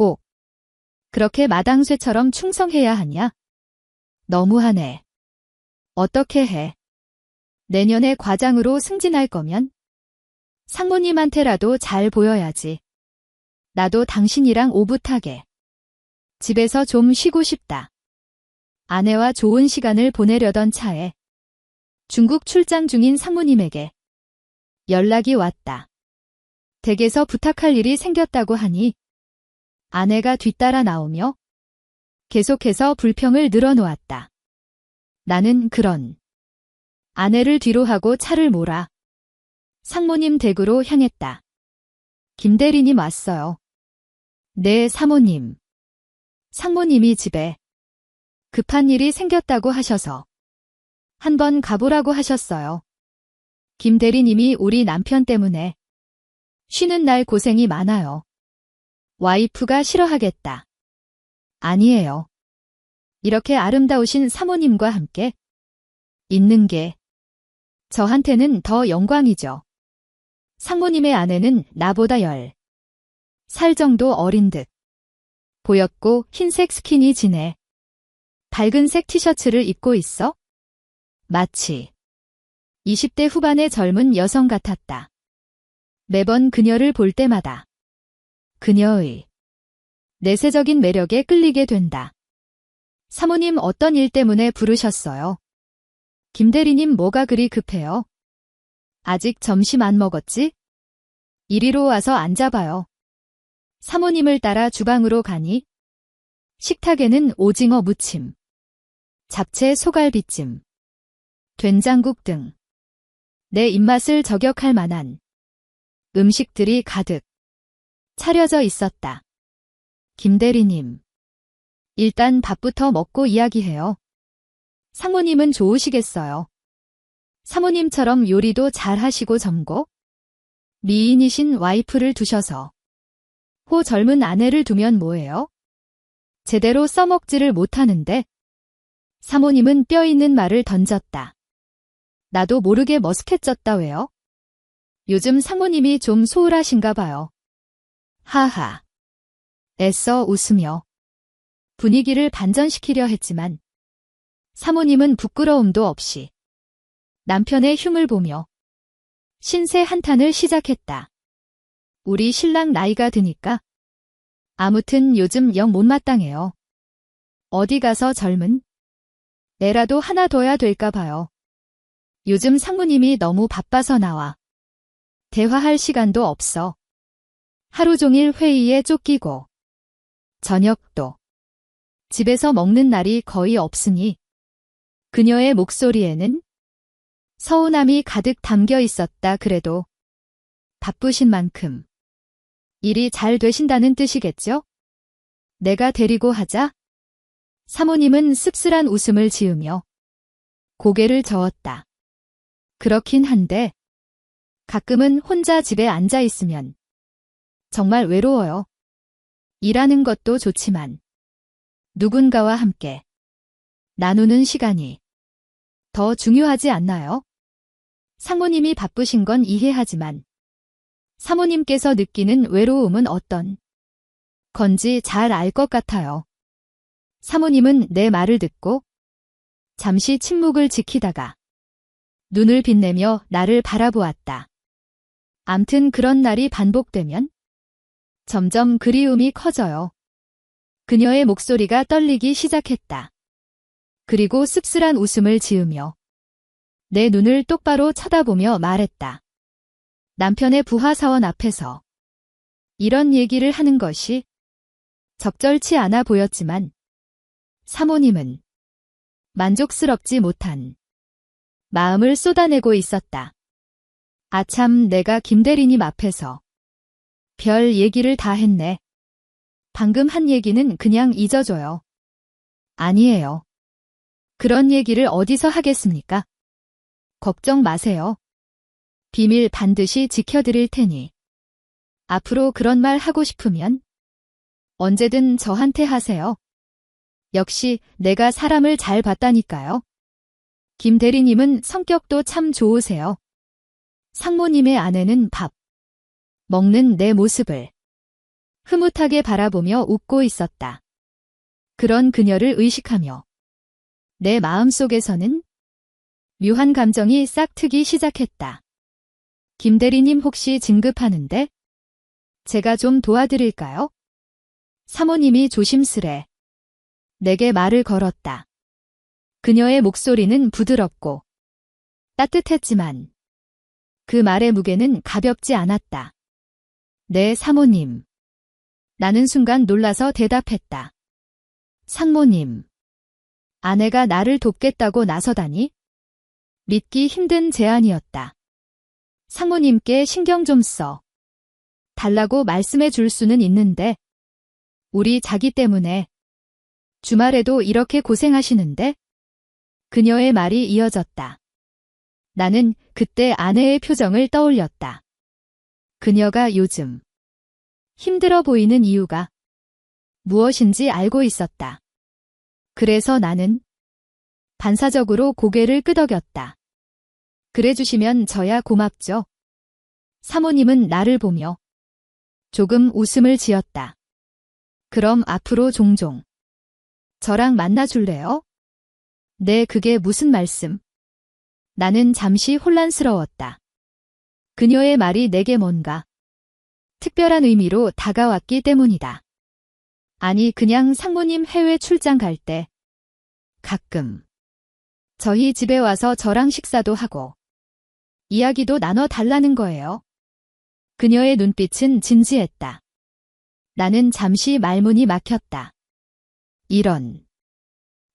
꼭 그렇게 마당쇠처럼 충성해야 하냐? 너무하네. 어떻게 해? 내년에 과장으로 승진할 거면 상무님한테라도 잘 보여야지. 나도 당신이랑 오붓하게 집에서 좀 쉬고 싶다. 아내와 좋은 시간을 보내려던 차에 중국 출장 중인 상무님에게 연락이 왔다. 댁에서 부탁할 일이 생겼다고 하니 아내가 뒤따라 나오며 계속해서 불평을 늘어놓았다. 나는 그런 아내를 뒤로 하고 차를 몰아 상무님 댁으로 향했다. 김 대리님 왔어요. 네, 사모님. 상무님이 집에 급한 일이 생겼다고 하셔서 한번 가보라고 하셨어요. 김 대리님이 우리 남편 때문에 쉬는 날 고생이 많아요. 와이프가 싫어하겠다. 아니에요. 이렇게 아름다우신 사모님과 함께 있는 게 저한테는 더 영광이죠. 상무님의 아내는 나보다 10살 정도 어린 듯 보였고 흰색 스키니진에 밝은색 티셔츠를 입고 있어 마치 20대 후반의 젊은 여성 같았다. 매번 그녀를 볼 때마다 그녀의 내세적인 매력에 끌리게 된다. 사모님 어떤 일 때문에 부르셨어요? 김 대리님 뭐가 그리 급해요? 아직 점심 안 먹었지? 이리로 와서 앉아봐요. 사모님을 따라 주방으로 가니 식탁에는 오징어 무침, 잡채 소갈비찜, 된장국 등 내 입맛을 저격할 만한 음식들이 가득 차려져 있었다. 김 대리님, 일단 밥부터 먹고 이야기해요. 상무님은 좋으시겠어요. 사모님처럼 요리도 잘 하시고 젊고 미인이신 와이프를 두셔서 호 젊은 아내를 두면 뭐예요? 제대로 써먹지를 못하는데. 사모님은 뼈 있는 말을 던졌다. 나도 모르게 머쓱해졌다 왜요? 요즘 상무님이 좀 소홀하신가 봐요. 하하. 애써 웃으며 분위기를 반전시키려 했지만 사모님은 부끄러움도 없이 남편의 흉을 보며 신세 한탄을 시작했다. 우리 신랑 나이가 드니까 아무튼 요즘 영 못마땅해요. 어디 가서 젊은 애라도 하나 둬야 될까 봐요. 요즘 상무님이 너무 바빠서 나와 대화할 시간도 없어. 하루 종일 회의에 쫓기고 저녁도 집에서 먹는 날이 거의 없으니 그녀의 목소리에는 서운함이 가득 담겨 있었다. 그래도 바쁘신 만큼 일이 잘 되신다는 뜻이겠죠? 내가 데리고 하자? 사모님은 씁쓸한 웃음을 지으며 고개를 저었다. 그렇긴 한데 가끔은 혼자 집에 앉아 있으면 정말 외로워요. 일하는 것도 좋지만 누군가와 함께 나누는 시간이 더 중요하지 않나요? 상무님이 바쁘신 건 이해하지만 사모님께서 느끼는 외로움은 어떤 건지 잘 알 것 같아요. 사모님은 내 말을 듣고 잠시 침묵을 지키다가 눈을 빛내며 나를 바라보았다. 암튼 그런 날이 반복되면 점점 그리움이 커져요. 그녀의 목소리가 떨리기 시작했다. 그리고 씁쓸한 웃음을 지으며 내 눈을 똑바로 쳐다보며 말했다. 남편의 부하 사원 앞에서 이런 얘기를 하는 것이 적절치 않아 보였지만 사모님은 만족스럽지 못한 마음을 쏟아내고 있었다. 아참, 내가 김 대리님 앞에서 별 얘기를 다 했네. 방금 한 얘기는 그냥 잊어줘요. 아니에요. 그런 얘기를 어디서 하겠습니까? 걱정 마세요. 비밀 반드시 지켜드릴 테니 앞으로 그런 말 하고 싶으면 언제든 저한테 하세요. 역시 내가 사람을 잘 봤다니까요. 김 대리님은 성격도 참 좋으세요. 상무님의 아내는 밥 먹는 내 모습을 흐뭇하게 바라보며 웃고 있었다. 그런 그녀를 의식하며 내 마음속에서는 묘한 감정이 싹 트기 시작했다. 김 대리님 혹시 진급하는데? 제가 좀 도와드릴까요? 사모님이 조심스레 내게 말을 걸었다. 그녀의 목소리는 부드럽고 따뜻했지만 그 말의 무게는 가볍지 않았다. 네, 사모님. 나는 순간 놀라서 대답했다. 상모님. 아내가 나를 돕겠다고 나서다니? 믿기 힘든 제안이었다. 상모님께 신경 좀 써 달라고 말씀해 줄 수는 있는데 우리 자기 때문에 주말에도 이렇게 고생하시는데? 그녀의 말이 이어졌다. 나는 그때 아내의 표정을 떠올렸다. 그녀가 요즘 힘들어 보이는 이유가 무엇인지 알고 있었다. 그래서 나는 반사적으로 고개를 끄덕였다. 그래 주시면 저야 고맙죠. 사모님은 나를 보며 조금 웃음을 지었다. 그럼 앞으로 종종 저랑 만나 줄래요? 네, 그게 무슨 말씀? 나는 잠시 혼란스러웠다. 그녀의 말이 내게 뭔가 특별한 의미로 다가왔기 때문이다. 아니, 그냥 상무님 해외 출장 갈 때 가끔 저희 집에 와서 저랑 식사도 하고 이야기도 나눠 달라는 거예요. 그녀의 눈빛은 진지했다. 나는 잠시 말문이 막혔다. 이런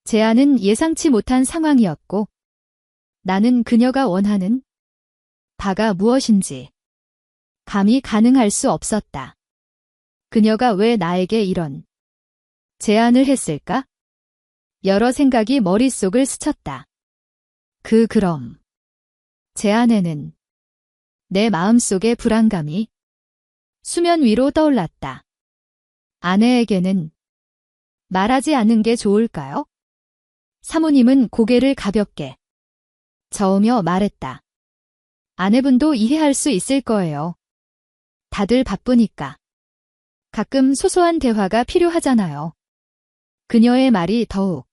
제안은 예상치 못한 상황이었고 나는 그녀가 원하는 바가 무엇인지 감히 가능할 수 없었다. 그녀가 왜 나에게 이런 제안을 했을까? 여러 생각이 머릿속을 스쳤다. 그럼 제 안에는 내 마음속의 불안감이 수면 위로 떠올랐다. 아내에게는 말하지 않는 게 좋을까요? 사모님은 고개를 가볍게 저으며 말했다. 아내분도 이해할 수 있을 거예요. 다들 바쁘니까. 가끔 소소한 대화가 필요하잖아요. 그녀의 말이 더욱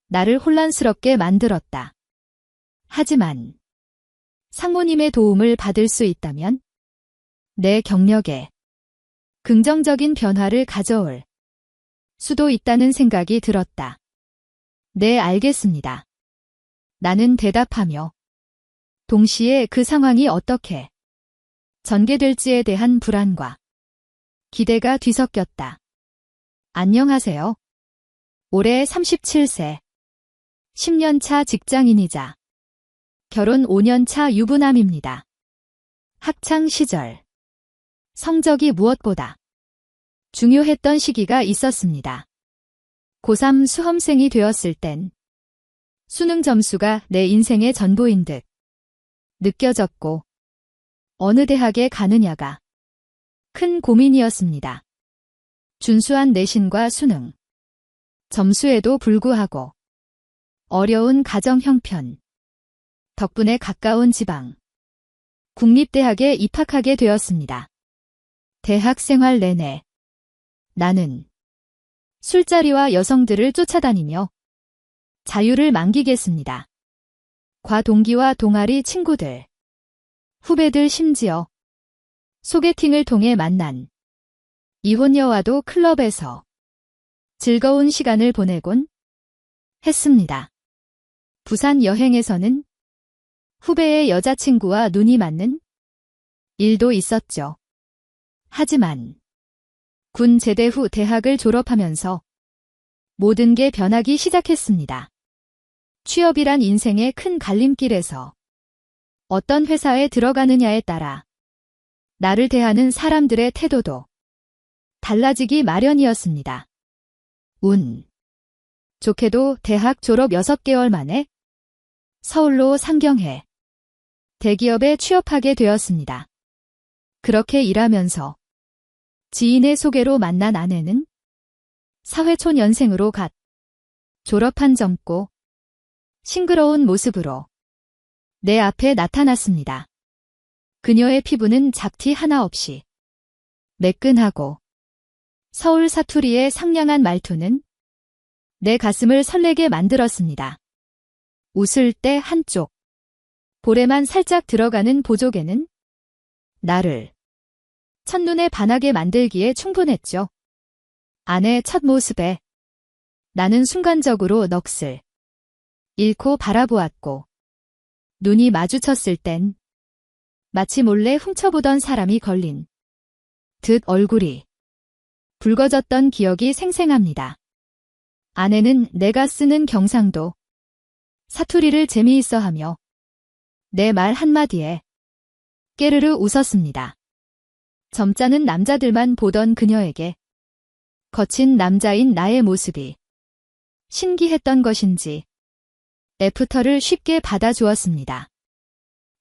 나를 혼란스럽게 만들었다. 하지만 상모님의 도움을 받을 수 있다면 내 경력에 긍정적인 변화를 가져올 수도 있다는 생각이 들었다. 네, 알겠습니다. 나는 대답하며 동시에 그 상황이 어떻게 전개될지에 대한 불안과 기대가 뒤섞였다. 안녕하세요. 올해 37세, 10년차 직장인이자 결혼 5년차 유부남입니다. 학창 시절 성적이 무엇보다 중요했던 시기가 있었습니다. 고3 수험생이 되었을 땐 수능 점수가 내 인생의 전부인 듯 느껴졌고 어느 대학에 가느냐가 큰 고민이었습니다. 준수한 내신과 수능 점수에도 불구하고 어려운 가정 형편 덕분에 가까운 지방 국립대학에 입학하게 되었습니다. 대학 생활 내내 나는 술자리와 여성들을 쫓아다니며 자유를 만기겠습니다. 과동기와 동아리 친구들, 후배들 심지어 소개팅을 통해 만난 이혼녀와도 클럽에서 즐거운 시간을 보내곤 했습니다. 부산 여행에서는 후배의 여자친구와 눈이 맞는 일도 있었죠. 하지만 군 제대 후 대학을 졸업하면서 모든 게 변하기 시작했습니다. 취업이란 인생의 큰 갈림길에서 어떤 회사에 들어가느냐에 따라 나를 대하는 사람들의 태도도 달라지기 마련이었습니다. 운 좋게도 대학 졸업 6개월 만에 서울로 상경해 대기업에 취업하게 되었습니다. 그렇게 일하면서 지인의 소개로 만난 아내는 사회초년생으로 갓 졸업한 젊고 싱그러운 모습으로 내 앞에 나타났습니다. 그녀의 피부는 잡티 하나 없이 매끈하고 서울 사투리의 상냥한 말투는 내 가슴을 설레게 만들었습니다. 웃을 때 한쪽 볼에만 살짝 들어가는 보조개는 나를 첫눈에 반하게 만들기에 충분했죠. 아내 첫 모습에 나는 순간적으로 넋을 잃고 바라보았고 눈이 마주쳤을 땐 마치 몰래 훔쳐보던 사람이 걸린 듯 얼굴이 붉어졌던 기억이 생생합니다. 아내는 내가 쓰는 경상도 사투리를 재미있어 하며 내 말 한마디에 깨르르 웃었습니다. 점잖은 남자들만 보던 그녀에게 거친 남자인 나의 모습이 신기했던 것인지 애프터를 쉽게 받아주었습니다.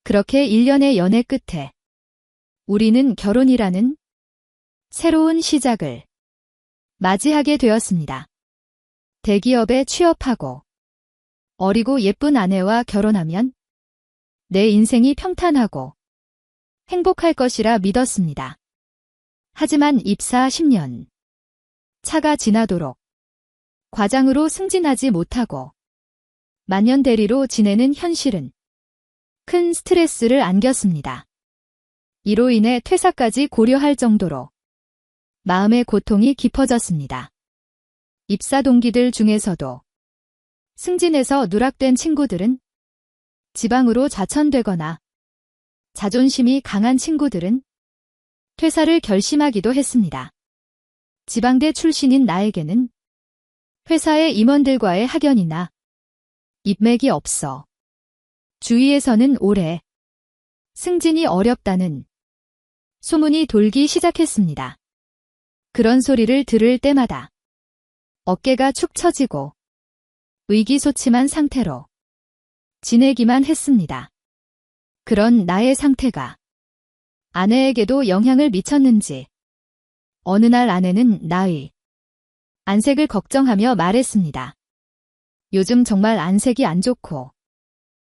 그렇게 1년의 연애 끝에 우리는 결혼이라는 새로운 시작을 맞이하게 되었습니다. 대기업에 취업하고 어리고 예쁜 아내와 결혼하면 내 인생이 평탄하고 행복할 것이라 믿었습니다. 하지만 입사 10년 차가 지나도록 과장으로 승진하지 못하고 만년 대리로 지내는 현실은 큰 스트레스를 안겼습니다. 이로 인해 퇴사까지 고려할 정도로 마음의 고통이 깊어졌습니다. 입사 동기들 중에서도 승진해서 누락된 친구들은 지방으로 좌천되거나 자존심이 강한 친구들은 퇴사를 결심하기도 했습니다. 지방대 출신인 나에게는 회사의 임원들과의 학연이나 인맥이 없어 주위에서는 올해 승진이 어렵다는 소문이 돌기 시작했습니다. 그런 소리를 들을 때마다 어깨가 축 처지고 의기소침한 상태로 지내기만 했습니다. 그런 나의 상태가 아내에게도 영향을 미쳤는지 어느 날 아내는 나의 안색을 걱정하며 말했습니다. 요즘 정말 안색이 안 좋고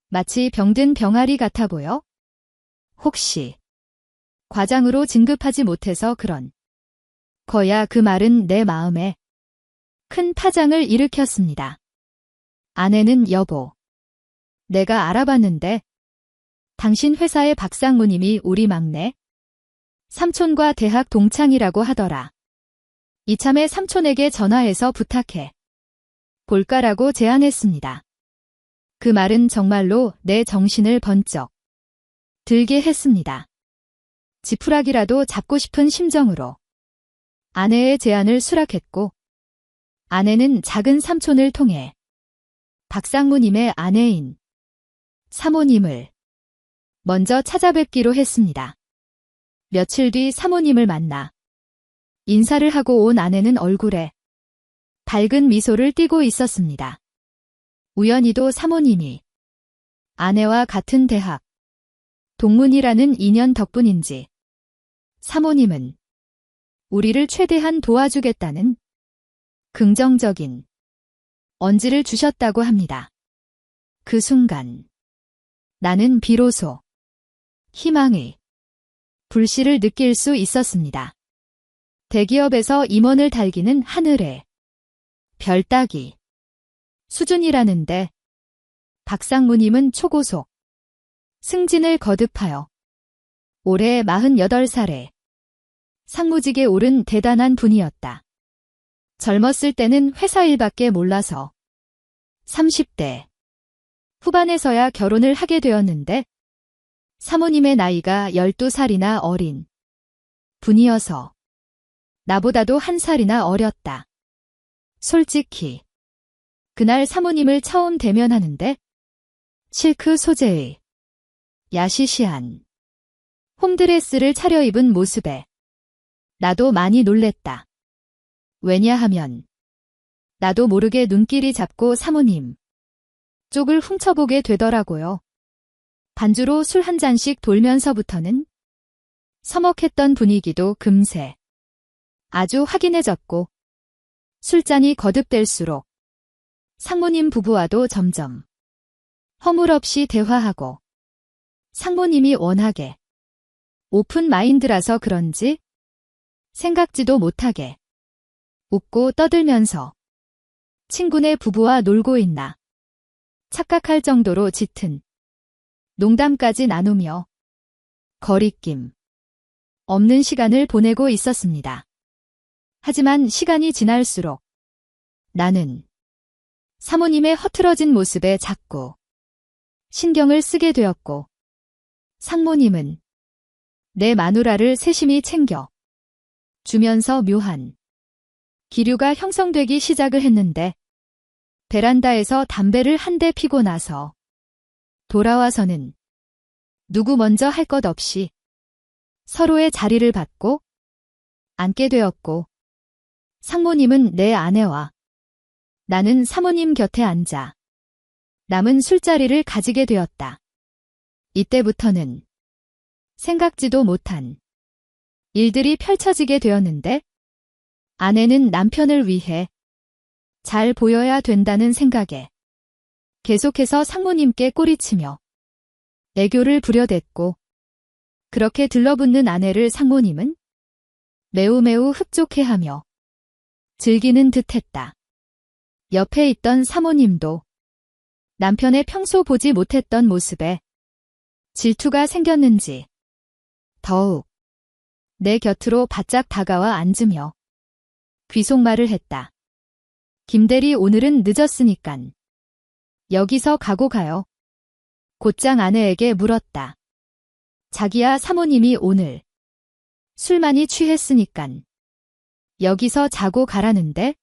마치 병든 병아리 같아 보여? 혹시 과장으로 진급하지 못해서 그런 거야. 그 말은 내 마음에 큰 파장을 일으켰습니다. 아내는 여보, 내가 알아봤는데 당신 회사의 박상무님이 우리 막내 삼촌과 대학 동창이라고 하더라. 이참에 삼촌에게 전화해서 부탁해 볼까라고 제안했습니다. 그 말은 정말로 내 정신을 번쩍 들게 했습니다. 지푸라기라도 잡고 싶은 심정으로 아내의 제안을 수락했고 아내는 작은 삼촌을 통해 박상무님의 아내인 사모님을 먼저 찾아뵙기로 했습니다. 며칠 뒤 사모님을 만나 인사를 하고 온 아내는 얼굴에 밝은 미소를 띠고 있었습니다. 우연히도 사모님이 아내와 같은 대학 동문이라는 인연 덕분인지 사모님은 우리를 최대한 도와주겠다는 긍정적인 언지를 주셨다고 합니다. 그 순간 나는 비로소 희망의 불씨를 느낄 수 있었습니다. 대기업에서 임원을 달기는 하늘의 별 따기 수준이라는데 박상무님은 초고속 승진을 거듭하여 올해 48살에 상무직에 오른 대단한 분이었다. 젊었을 때는 회사 일밖에 몰라서 30대 후반에서야 결혼을 하게 되었는데 사모님의 나이가 12살이나 어린 분이어서 나보다도 1살이나 어렸다. 솔직히 그날 사모님을 처음 대면하는데 실크 소재의 야시시한 홈드레스를 차려입은 모습에 나도 많이 놀랬다. 왜냐하면 나도 모르게 눈길이 잡고 사모님 쪽을 훔쳐보게 되더라고요. 반주로 술 한 잔씩 돌면서부터는 서먹했던 분위기도 금세 아주 확인해졌고 술잔이 거듭될수록 상무님 부부와도 점점 허물없이 대화하고 상무님이 워낙에 오픈 마인드라서 그런지 생각지도 못하게 웃고 떠들면서 친구네 부부와 놀고 있나 착각할 정도로 짙은 농담까지 나누며 거리낌 없는 시간을 보내고 있었습니다. 하지만 시간이 지날수록 나는 사모님의 허틀어진 모습에 자꾸 신경을 쓰게 되었고 상모님은 내 마누라를 세심히 챙겨 주면서 묘한 기류가 형성되기 시작을 했는데 베란다에서 담배를 한 대 피고 나서 돌아와서는 누구 먼저 할 것 없이 서로의 자리를 받고 앉게 되었고 상모님은 내 아내와 나는 사모님 곁에 앉아 남은 술자리를 가지게 되었다. 이때부터는 생각지도 못한 일들이 펼쳐지게 되었는데 아내는 남편을 위해 잘 보여야 된다는 생각에 계속해서 상모님께 꼬리치며 애교를 부려댔고 그렇게 들러붙는 아내를 상모님은 매우 흡족해하며 즐기는 듯했다. 옆에 있던 사모님도 남편의 평소 보지 못했던 모습에 질투가 생겼는지 더욱 내 곁으로 바짝 다가와 앉으며 귀속말을 했다. 김대리 오늘은 늦었으니깐 여기서 가고 가요. 곧장 아내에게 물었다. 자기야 사모님이 오늘 술 많이 취했으니깐 여기서 자고 가라는데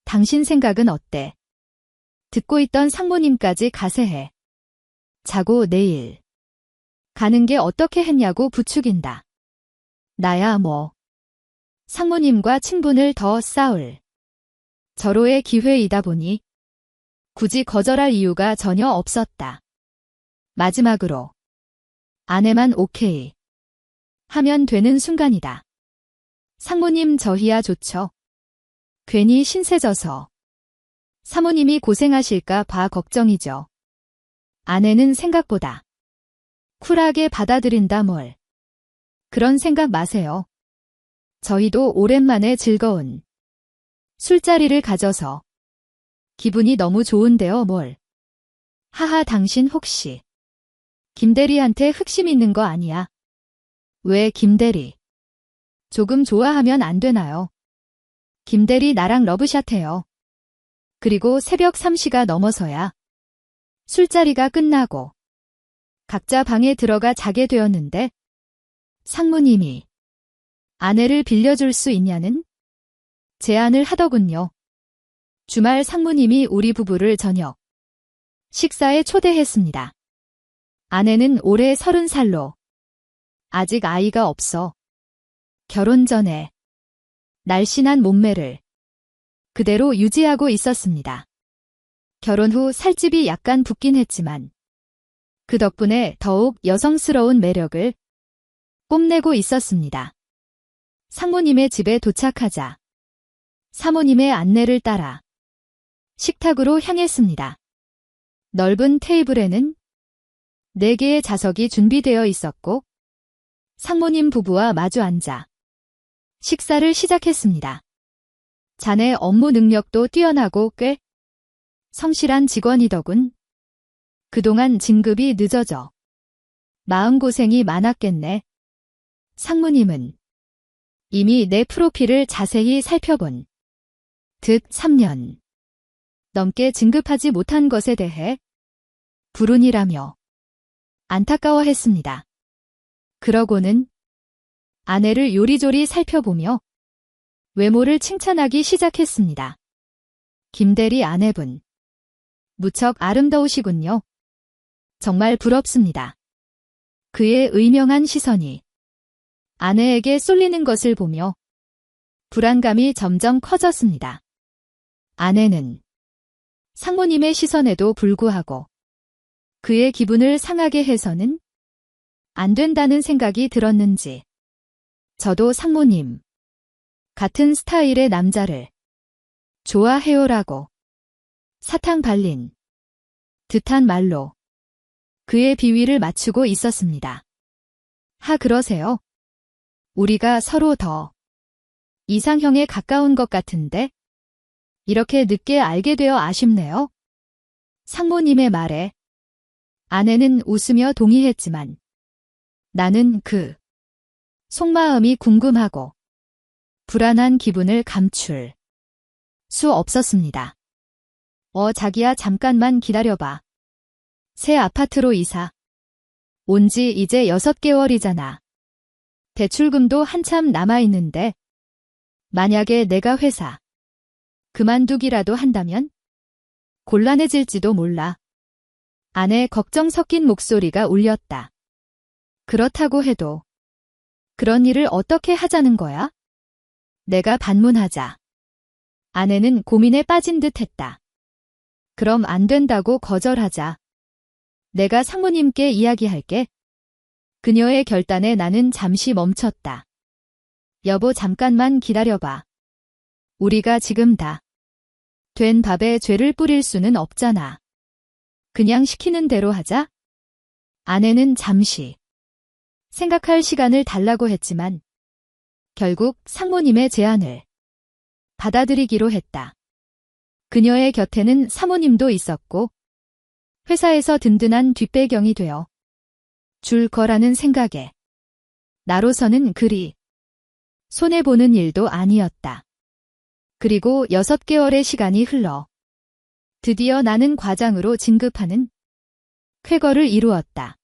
당신 생각은 어때? 듣고 있던 상모님까지 가세해. 자고 내일 가는 게 어떻게 했냐고 부추긴다. 나야 뭐 상모님과 친분을 더 쌓을 절호의 기회이다 보니 굳이 거절할 이유가 전혀 없었다. 마지막으로 아내만 오케이 하면 되는 순간이다. 상모님 저희야 좋죠. 괜히 신세져서 사모님이 고생하실까 봐 걱정이죠. 아내는 생각보다 쿨하게 받아들인다 뭘. 그런 생각 마세요. 저희도 오랜만에 즐거운 술자리를 가져서 기분이 너무 좋은데요 뭘. 하하 당신 혹시 김대리한테 흑심 있는 거 아니야? 왜 김대리? 조금 좋아하면 안 되나요? 김대리 나랑 러브샷 해요. 그리고 새벽 3시가 넘어서야 술자리가 끝나고 각자 방에 들어가 자게 되었는데 상무님이 아내를 빌려줄 수 있냐는 제안을 하더군요. 주말 상무님이 우리 부부를 저녁 식사에 초대했습니다. 아내는 올해 30살로 아직 아이가 없어 결혼 전에 날씬한 몸매를 그대로 유지하고 있었습니다. 결혼 후 살집이 약간 붓긴 했지만 그 덕분에 더욱 여성스러운 매력을 뽐내고 있었습니다. 상무님의 집에 도착하자 사모님의 안내를 따라 식탁으로 향했습니다. 넓은 테이블에는 4개의 좌석이 준비되어 있었고 상무님 부부와 마주 앉아 식사를 시작했습니다. 자네 업무 능력도 뛰어나고 꽤 성실한 직원이더군. 그동안 진급이 늦어져 마음고생이 많았겠네. 상무님은 이미 내 프로필을 자세히 살펴본 듯 3년 넘게 진급하지 못한 것에 대해 불운이라며 안타까워했습니다. 그러고는 아내를 요리조리 살펴보며 외모를 칭찬하기 시작했습니다. 김대리 아내분, 무척 아름다우시군요. 정말 부럽습니다. 그의 의명한 시선이 아내에게 쏠리는 것을 보며 불안감이 점점 커졌습니다. 아내는 상무님의 시선에도 불구하고 그의 기분을 상하게 해서는 안 된다는 생각이 들었는지 저도 상무님 같은 스타일의 남자를 좋아해요라고 사탕 발린 듯한 말로 그의 비위를 맞추고 있었습니다. 하 그러세요? 우리가 서로 더 이상형에 가까운 것 같은데 이렇게 늦게 알게 되어 아쉽네요. 상무님의 말에 아내는 웃으며 동의했지만 나는 그 속마음이 궁금하고 불안한 기분을 감출 수 없었습니다. 자기야 잠깐만 기다려봐. 새 아파트로 이사 온 지 이제 6개월이잖아. 대출금도 한참 남아있는데 만약에 내가 회사 그만두기라도 한다면 곤란해질지도 몰라. 아내 걱정 섞인 목소리가 울렸다. 그렇다고 해도 그런 일을 어떻게 하자는 거야? 내가 반문하자. 아내는 고민에 빠진 듯 했다. 그럼 안 된다고 거절하자. 내가 상무님께 이야기할게. 그녀의 결단에 나는 잠시 멈췄다. 여보 잠깐만 기다려봐. 우리가 지금 다 된 밥에 죄를 뿌릴 수는 없잖아. 그냥 시키는 대로 하자. 아내는 잠시 생각할 시간을 달라고 했지만 결국 상무님의 제안을 받아들이기로 했다. 그녀의 곁에는 사모님도 있었고 회사에서 든든한 뒷배경이 되어 줄 거라는 생각에 나로서는 그리 손해보는 일도 아니었다. 그리고 6개월의 시간이 흘러 드디어 나는 과장으로 진급하는 쾌거를 이루었다.